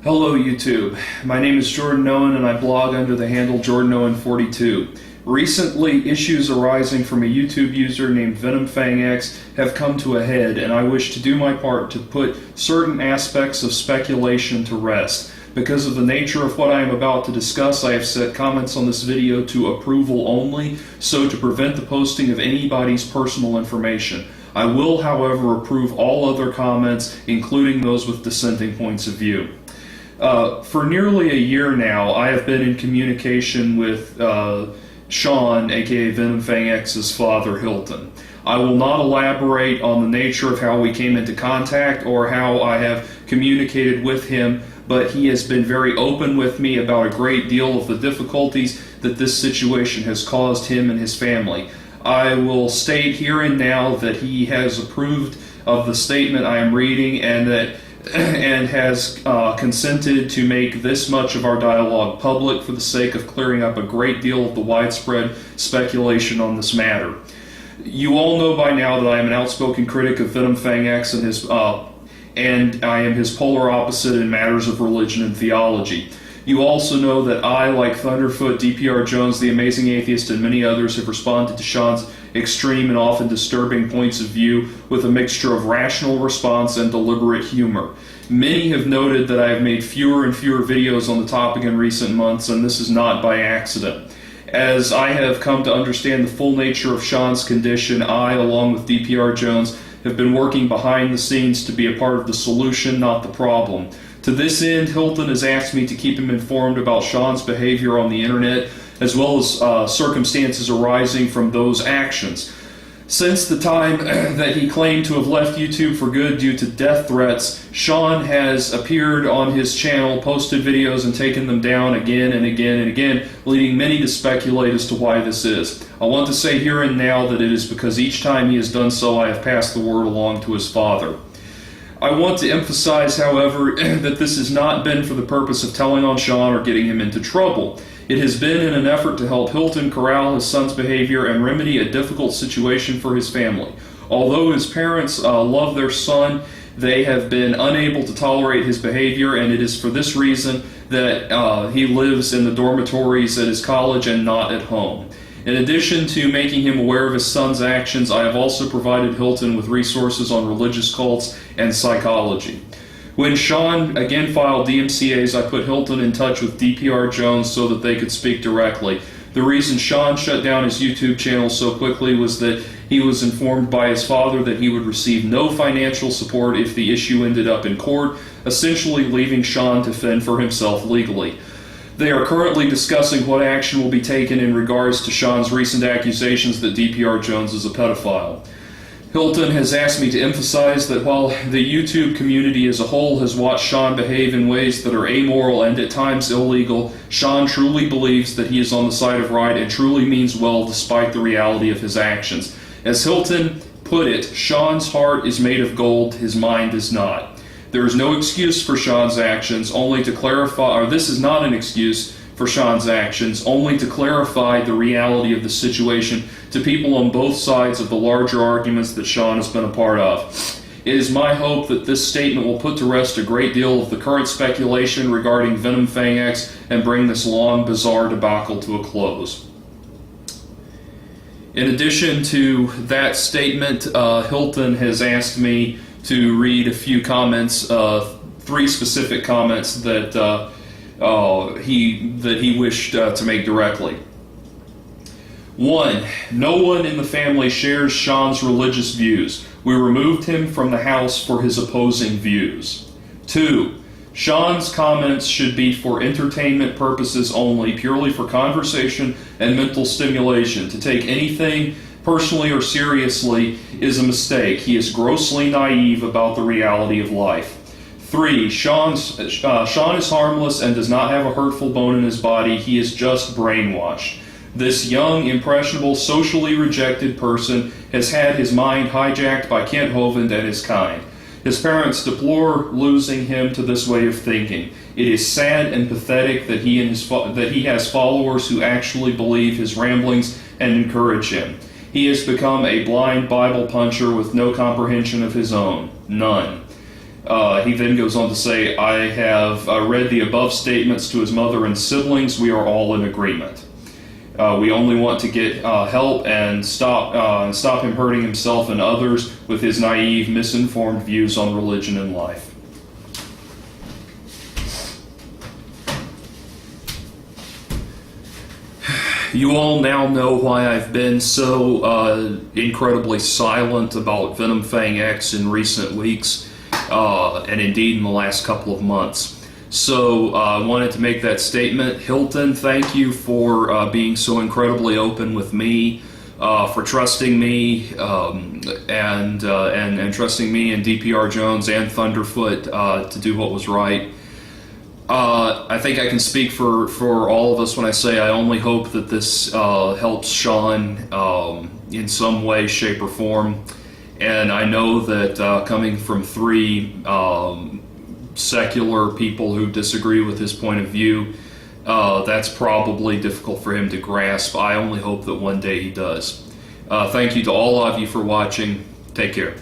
Hello YouTube, my name is Jordan Owen and I blog under the handle JordanOwen42. Recently, issues arising from a YouTube user named Venomfangx have come to a head, and I wish to do my part to put certain aspects of speculation to rest. Because of the nature of what I am about to discuss, I have set comments on this video to approval only, so to prevent the posting of anybody's personal information. I will, however, approve all other comments, including those with dissenting points of view. For nearly a year now, I have been in communication with Sean, aka Venomfangx's father, Hilton. I will not elaborate on the nature of how we came into contact or how I have communicated with him, but he has been very open with me about a great deal of the difficulties that this situation has caused him and his family. I will state here and now that he has approved of the statement I am reading and has consented to make this much of our dialogue public for the sake of clearing up a great deal of the widespread speculation on this matter. You all know by now that I am an outspoken critic of Venomfangx and I am his polar opposite in matters of religion and theology. You also know that I, like Thunderfoot, DPR Jones, The Amazing Atheist, and many others, have responded to Sean's extreme and often disturbing points of view with a mixture of rational response and deliberate humor. Many have noted that I have made fewer and fewer videos on the topic in recent months, and this is not by accident. As I have come to understand the full nature of Sean's condition, I, along with DPR Jones, have been working behind the scenes to be a part of the solution, not the problem. To this end, Hilton has asked me to keep him informed about Sean's behavior on the internet, as well as circumstances arising from those actions. Since the time that he claimed to have left YouTube for good due to death threats, Sean has appeared on his channel, posted videos, and taken them down again and again and again, leading many to speculate as to why this is. I want to say here and now that it is because each time he has done so, I have passed the word along to his father. I want to emphasize, however, that this has not been for the purpose of telling on Sean or getting him into trouble. It has been in an effort to help Hilton corral his son's behavior and remedy a difficult situation for his family. Although his parents love their son, they have been unable to tolerate his behavior, and it is for this reason that he lives in the dormitories at his college and not at home. In addition to making him aware of his son's actions, I have also provided Hilton with resources on religious cults and psychology. When Sean again filed DMCAs, I put Hilton in touch with DPR Jones so that they could speak directly. The reason Sean shut down his YouTube channel so quickly was that he was informed by his father that he would receive no financial support if the issue ended up in court, essentially leaving Sean to fend for himself legally. They are currently discussing what action will be taken in regards to Sean's recent accusations that DPR Jones is a pedophile. Hilton has asked me to emphasize that while the YouTube community as a whole has watched Sean behave in ways that are amoral and at times illegal, Sean truly believes that he is on the side of right and truly means well despite the reality of his actions. As Hilton put it, Sean's heart is made of gold, his mind is not. There is no excuse for Sean's actions, only to clarify, or this is not an excuse for Sean's actions, only to clarify the reality of the situation to people on both sides of the larger arguments that Sean has been a part of. It is my hope that this statement will put to rest a great deal of the current speculation regarding Venomfangx and bring this long, bizarre debacle to a close. In addition to that statement, Hilton has asked me to read a few comments, three specific comments that he wished to make directly. 1. No one in the family shares Sean's religious views. We removed him from the house for his opposing views. 2. Sean's comments should be for entertainment purposes only, purely for conversation and mental stimulation. To take anything personally or seriously is a mistake. He is grossly naive about the reality of life. 3. Sean is harmless and does not have a hurtful bone in his body. He is just brainwashed. This young, impressionable, socially rejected person has had his mind hijacked by Kent Hovind and his kind. His parents deplore losing him to this way of thinking. It is sad and pathetic that he has followers who actually believe his ramblings and encourage him. He has become a blind Bible puncher with no comprehension of his own. None. He then goes on to say, I have read the above statements to his mother and siblings. We are all in agreement. We only want to get help and stop him hurting himself and others with his naive, misinformed views on religion and life. You all now know why I've been so incredibly silent about Venomfangx in recent weeks, and indeed in the last couple of months. So I wanted to make that statement. Hilton, thank you for being so incredibly open with me, for trusting me, and trusting me and DPR Jones and Thunderfoot to do what was right. I think I can speak for all of us when I say I only hope that this helps Sean in some way, shape, or form. And I know that coming from three secular people who disagree with his point of view, that's probably difficult for him to grasp. I only hope that one day he does. Thank you to all of you for watching. Take care.